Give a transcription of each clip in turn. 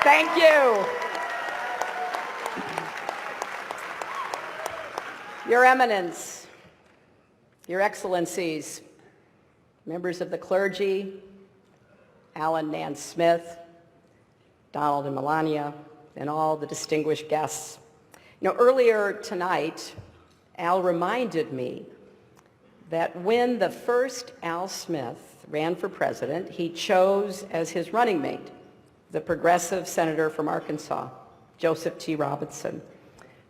Thank you. Your Eminence, Your Excellencies, members of the clergy, Alan Nance Smith, Donald and Melania, and all the distinguished guests. Earlier tonight, Al reminded me that when the first Al Smith ran for president, he chose as his running mate the progressive senator from Arkansas, Joseph T. Robinson,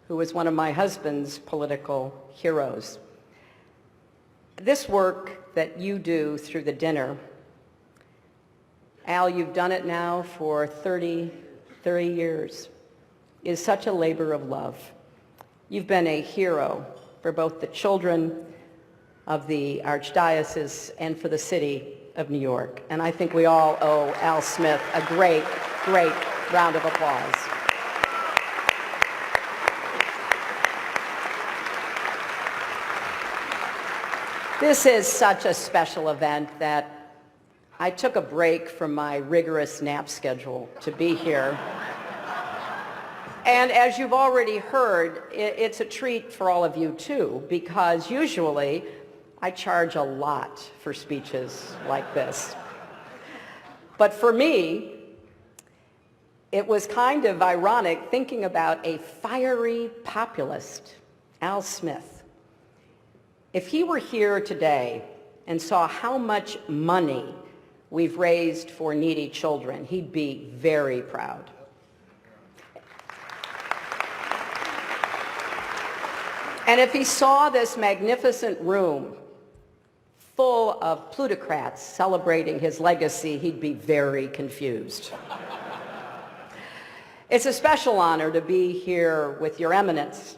who was one of my husband's political heroes. This work that you do through the dinner, Al, you've done it now for 30 years, is such a labor of love. You've been a hero for both the children of the Archdiocese and for the city of New York. And I think we all owe Al Smith a great, great round of applause. This is such a special event that I took a break from my rigorous nap schedule to be here. And as you've already heard, it's a treat for all of you too, because usually I charge a lot for speeches like this. But for me, it was kind of ironic thinking about a fiery populist, Al Smith. If he were here today and saw how much money we've raised for needy children, he'd be very proud. And if he saw this magnificent room full of plutocrats celebrating his legacy, he'd be very confused. It's a special honor to be here with Your Eminence.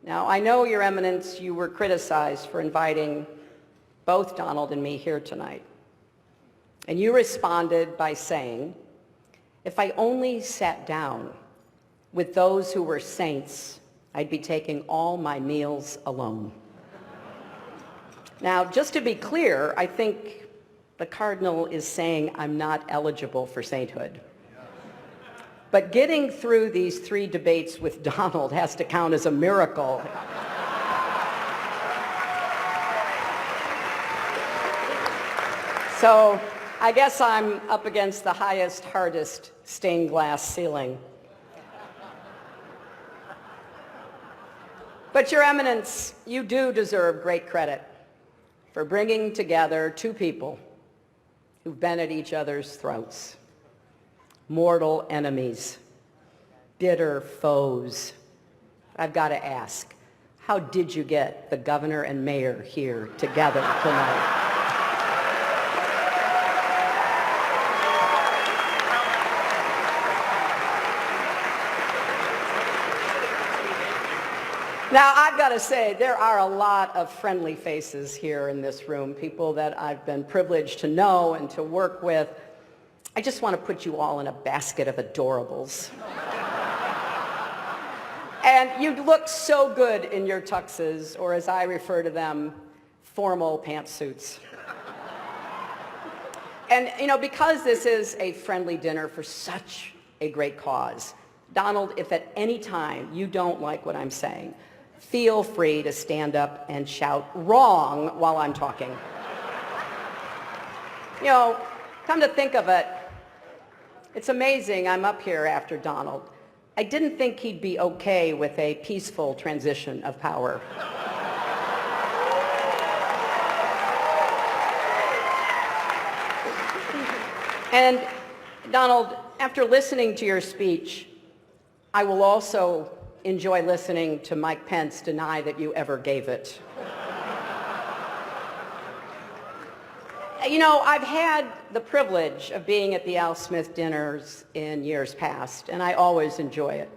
Now, I know, Your Eminence, you were criticized for inviting both Donald and me here tonight. And you responded by saying, if I only sat down with those who were saints, I'd be taking all my meals alone. Now, just to be clear, I think the Cardinal is saying I'm not eligible for sainthood. But getting through these 3 debates with Donald has to count as a miracle. So I guess I'm up against the highest, hardest stained glass ceiling. But Your Eminence, you do deserve great credit for bringing together 2 people who've been at each other's throats, mortal enemies, bitter foes. I've got to ask, how did you get the governor and mayor here together tonight? Now, I've got to say, there are a lot of friendly faces here in this room, people that I've been privileged to know and to work with. I just want to put you all in a basket of adorables. And you look so good in your tuxes, or as I refer to them, formal pantsuits. And, because this is a friendly dinner for such a great cause, Donald, if at any time you don't like what I'm saying, feel free to stand up and shout wrong while I'm talking. Come to think of it, it's amazing I'm up here after Donald. I didn't think he'd be okay with a peaceful transition of power. And Donald, after listening to your speech, I will also enjoy listening to Mike Pence deny that you ever gave it. I've had the privilege of being at the Al Smith dinners in years past, and I always enjoy it.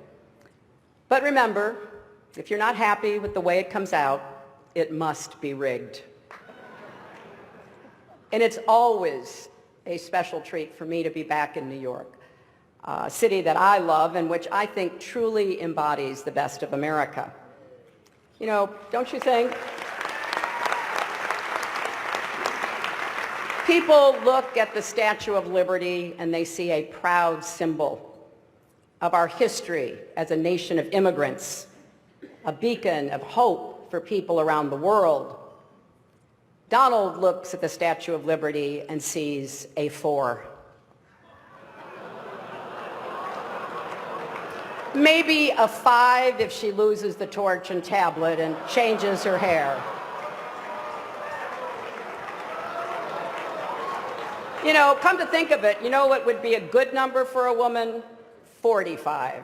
But remember, if you're not happy with the way it comes out, it must be rigged. And it's always a special treat for me to be back in New York, a city that I love and which I think truly embodies the best of America. Don't you think? People look at the Statue of Liberty and they see a proud symbol of our history as a nation of immigrants, a beacon of hope for people around the world, Donald looks at the Statue of Liberty and sees a 4. Maybe a 5 if she loses the torch and tablet and changes her hair. You know, come to think of it, you know what would be a good number for a woman? 45.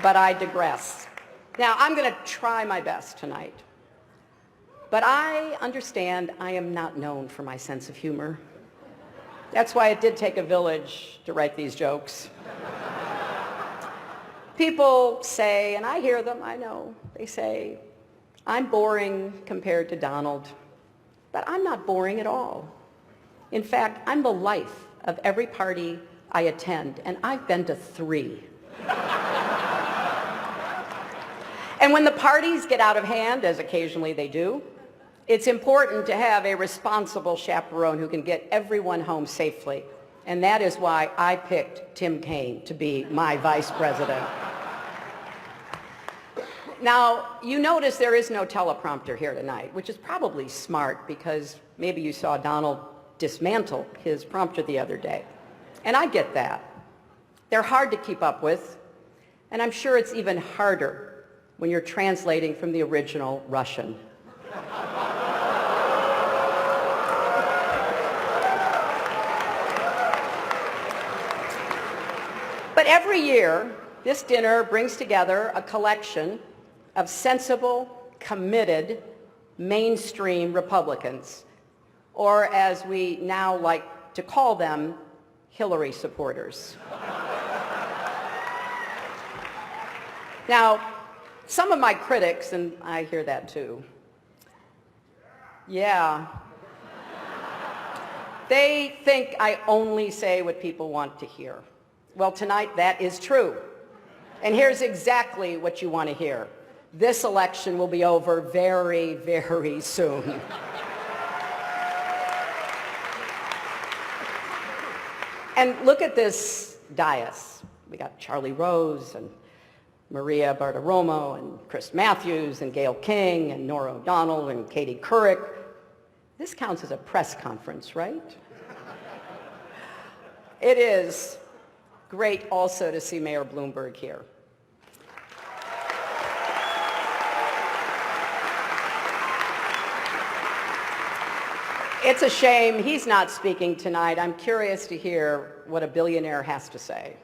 But I digress. Now, I'm going to try my best tonight. But I understand I am not known for my sense of humor. That's why it did take a village to write these jokes. People say, and I hear them, I know, they say, I'm boring compared to Donald. But I'm not boring at all. In fact, I'm the life of every party I attend, and I've been to 3. And when the parties get out of hand, as occasionally they do, it's important to have a responsible chaperone who can get everyone home safely. And that is why I picked Tim Kaine to be my vice president. Now, you notice there is no teleprompter here tonight, which is probably smart because maybe you saw Donald dismantle his prompter the other day. And I get that. They're hard to keep up with, and I'm sure it's even harder when you're translating from the original Russian. But every year, this dinner brings together a collection of sensible, committed, mainstream Republicans, or as we now like to call them, Hillary supporters. Now, some of my critics, and I hear that too, yeah, they think I only say what people want to hear. Well, tonight that is true. And here's exactly what you want to hear. This election will be over very, very soon. And look at this dais. We got Charlie Rose and Maria Bartiromo and Chris Matthews and Gayle King and Norah O'Donnell and Katie Couric. This counts as a press conference, right? It is great also to see Mayor Bloomberg here. It's a shame he's not speaking tonight. I'm curious to hear what a billionaire has to say.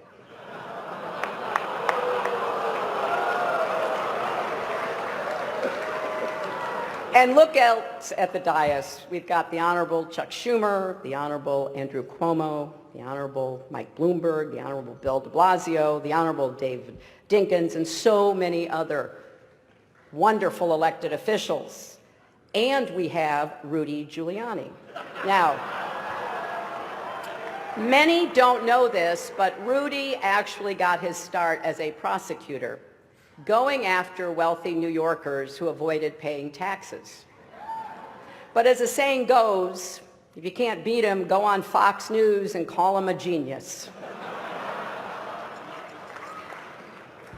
And look else at the dais. We've got the Honorable Chuck Schumer, the Honorable Andrew Cuomo, the Honorable Mike Bloomberg, the Honorable Bill de Blasio, the Honorable David Dinkins, and so many other wonderful elected officials. And we have Rudy Giuliani. Now, many don't know this, but Rudy actually got his start as a prosecutor, going after wealthy New Yorkers who avoided paying taxes. But as the saying goes, if you can't beat him, go on Fox News and call him a genius.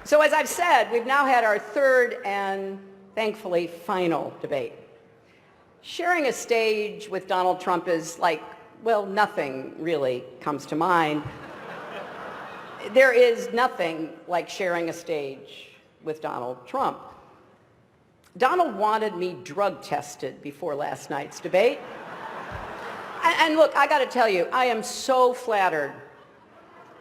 So as I've said, we've now had our third and thankfully final debate. Sharing a stage with Donald Trump is like, well, nothing really comes to mind. There is nothing like sharing a stage with Donald Trump. Donald wanted me drug tested before last night's debate. And look, I got to tell you, I am so flattered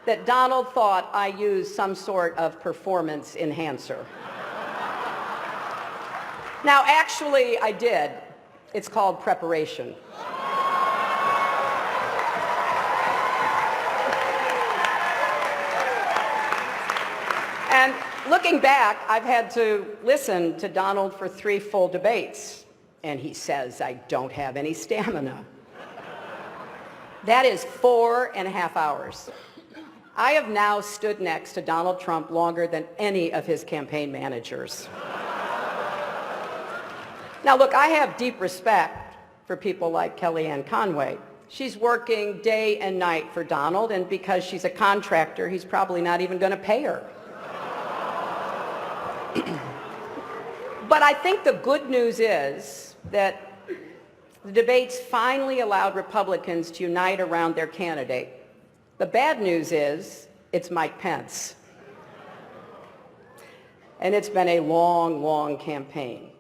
that Donald thought I used some sort of performance enhancer. Now, actually, I did. It's called preparation. And looking back, I've had to listen to Donald for 3 full debates, and he says I don't have any stamina. That is 4.5 hours. I have now stood next to Donald Trump longer than any of his campaign managers. Now look, I have deep respect for people like Kellyanne Conway. She's working day and night for Donald, and because she's a contractor, he's probably not even going to pay her. But I think the good news is that the debates finally allowed Republicans to unite around their candidate. The bad news is it's Mike Pence. And it's been a long, long campaign.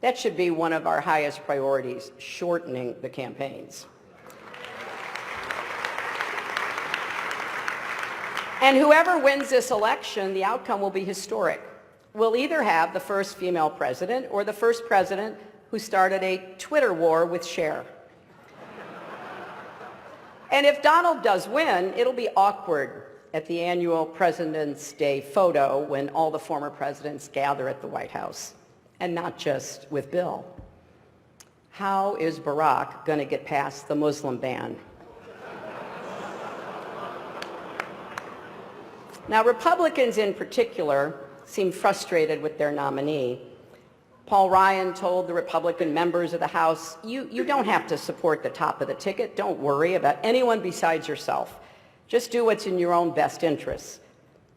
That should be one of our highest priorities, shortening the campaigns. And whoever wins this election, the outcome will be historic. We'll either have the first female president or the first president who started a Twitter war with Cher. And if Donald does win, it'll be awkward at the annual President's Day photo when all the former presidents gather at the White House, and not just with Bill. How is Barack going to get past the Muslim ban? Now, Republicans in particular seem frustrated with their nominee. Paul Ryan told the Republican members of the House, you don't have to support the top of the ticket. Don't worry about anyone besides yourself. Just do what's in your own best interests.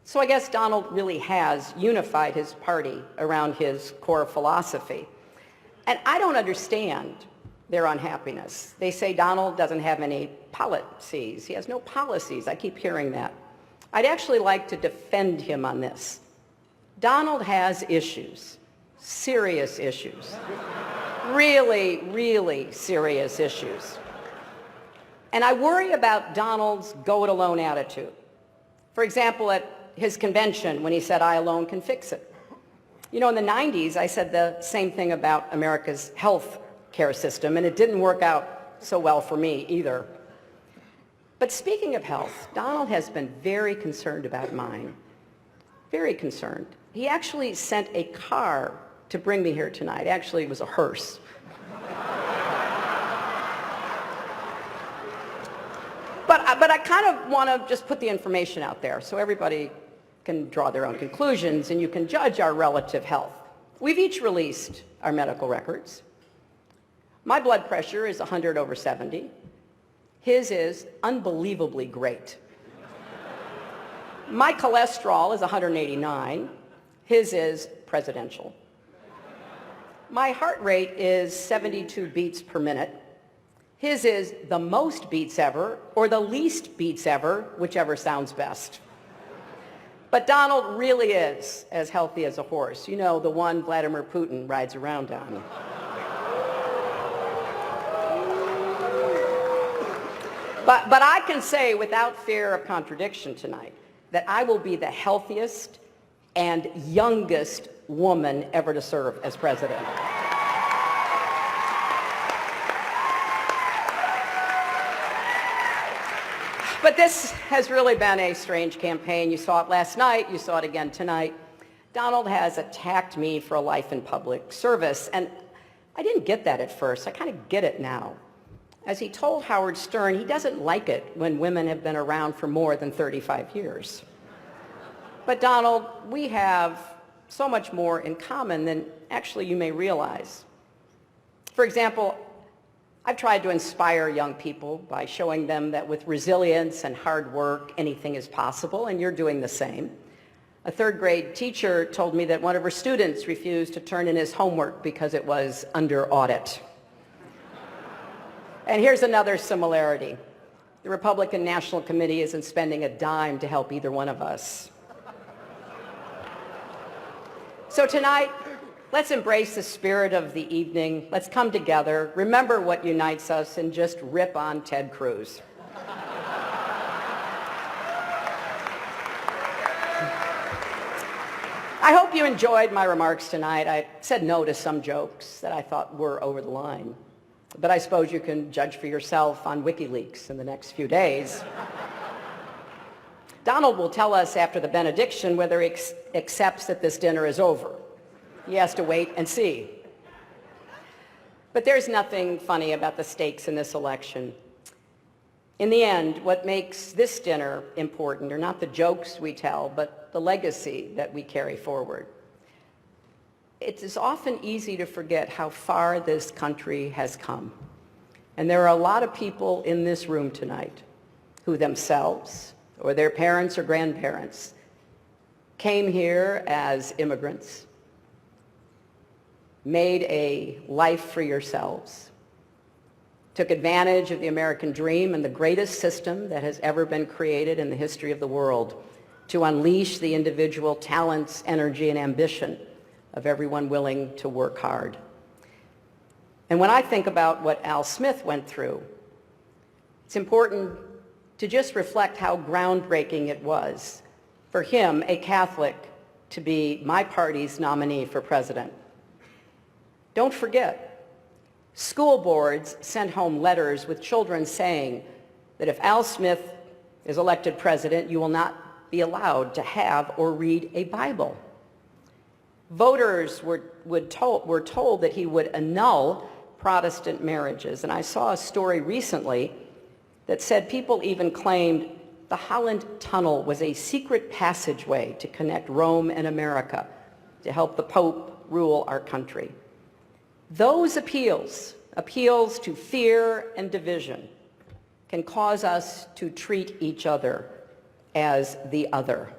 So I guess Donald really has unified his party around his core philosophy. And I don't understand their unhappiness. They say Donald doesn't have any policies. He has no policies. I keep hearing that. I'd actually like to defend him on this. Donald has issues, serious issues, really, really serious issues. And I worry about Donald's go-it-alone attitude. For example, at his convention when he said, "I alone can fix it." You know, in the 90s, I said the same thing about America's health care system, and it didn't work out so well for me either. But speaking of health, Donald has been very concerned about mine, very concerned. He actually sent a car to bring me here tonight. Actually, it was a hearse. But I kind of want to just put the information out there so everybody can draw their own conclusions and you can judge our relative health. We've each released our medical records. My blood pressure is 100/70. His is unbelievably great. My cholesterol is 189. His is presidential. My heart rate is 72 beats per minute. His is the most beats ever or the least beats ever, whichever sounds best. But Donald really is as healthy as a horse. You know, the one Vladimir Putin rides around on. But I can say without fear of contradiction tonight that I will be the healthiest and youngest woman ever to serve as president. But this has really been a strange campaign. You saw it last night. You saw it again tonight. Donald has attacked me for a life in public service, and I didn't get that at first. I kind of get it now. As he told Howard Stern, he doesn't like it when women have been around for more than 35 years. But Donald, we have so much more in common than actually you may realize. For example, I've tried to inspire young people by showing them that with resilience and hard work, anything is possible, and you're doing the same. A third grade teacher told me that one of her students refused to turn in his homework because it was under audit. And here's another similarity. The Republican National Committee isn't spending a dime to help either one of us. So tonight, let's embrace the spirit of the evening. Let's come together, remember what unites us, and just rip on Ted Cruz. I hope you enjoyed my remarks tonight. I said no to some jokes that I thought were over the line. But I suppose you can judge for yourself on WikiLeaks in the next few days. Donald will tell us after the benediction whether he accepts that this dinner is over. He has to wait and see. But there's nothing funny about the stakes in this election. In the end, what makes this dinner important are not the jokes we tell, but the legacy that we carry forward. It is often easy to forget how far this country has come And there are a lot of people in this room tonight who themselves or their parents or grandparents came here as immigrants, made a life for yourselves, took advantage of the American dream and the greatest system that has ever been created in the history of the world to unleash the individual talents, energy, and ambition of everyone willing to work hard. And when I think about what Al Smith went through, it's important to just reflect how groundbreaking it was for him, a Catholic, to be my party's nominee for president. Don't forget, school boards sent home letters with children saying that if Al Smith is elected president, you will not be allowed to have or read a Bible. Voters were told that he would annul Protestant marriages. And I saw a story recently that said people even claimed the Holland Tunnel was a secret passageway to connect Rome and America to help the Pope rule our country. Those appeals to fear and division, can cause us to treat each other as the other.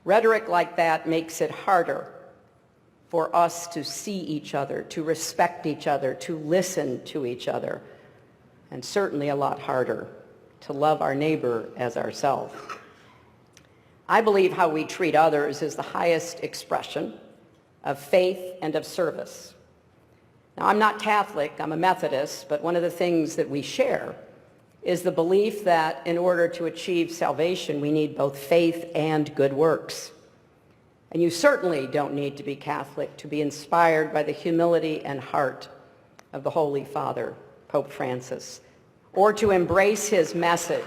Rhetoric like that makes it harder for us to see each other, to respect each other, to listen to each other, and certainly a lot harder to love our neighbor as ourselves. I believe how we treat others is the highest expression of faith and of service. Now, I'm not Catholic, I'm a Methodist, but one of the things that we share is the belief that in order to achieve salvation, we need both faith and good works. And you certainly don't need to be Catholic to be inspired by the humility and heart of the Holy Father, Pope Francis, or to embrace his message.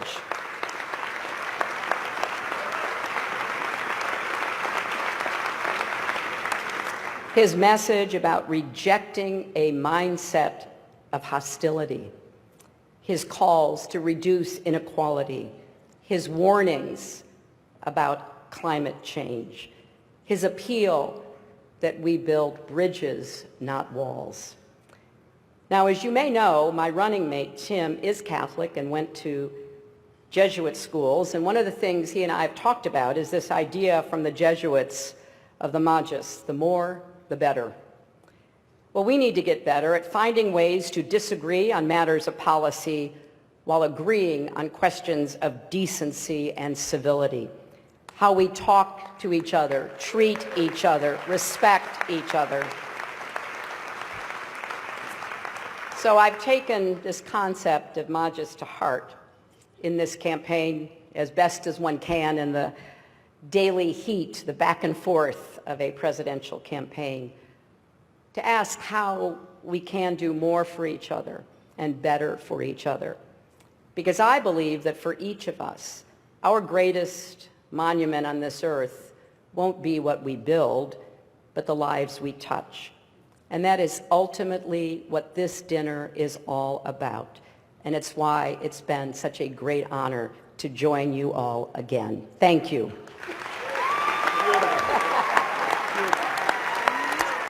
His message about rejecting a mindset of hostility, his calls to reduce inequality, his warnings about climate change, his appeal that we build bridges, not walls. Now, as you may know, my running mate, Tim, is Catholic and went to Jesuit schools, and one of the things he and I have talked about is this idea from the Jesuits of the Magis, the more, the better. Well, we need to get better at finding ways to disagree on matters of policy while agreeing on questions of decency and civility. How we talk to each other, treat each other, respect each other. So I've taken this concept of Magis to heart in this campaign as best as one can in the daily heat, the back and forth of a presidential campaign, to ask how we can do more for each other and better for each other. Because I believe that for each of us, our greatest monument on this earth won't be what we build, but the lives we touch. And that is ultimately what this dinner is all about. And it's why it's been such a great honor to join you all again. Thank you.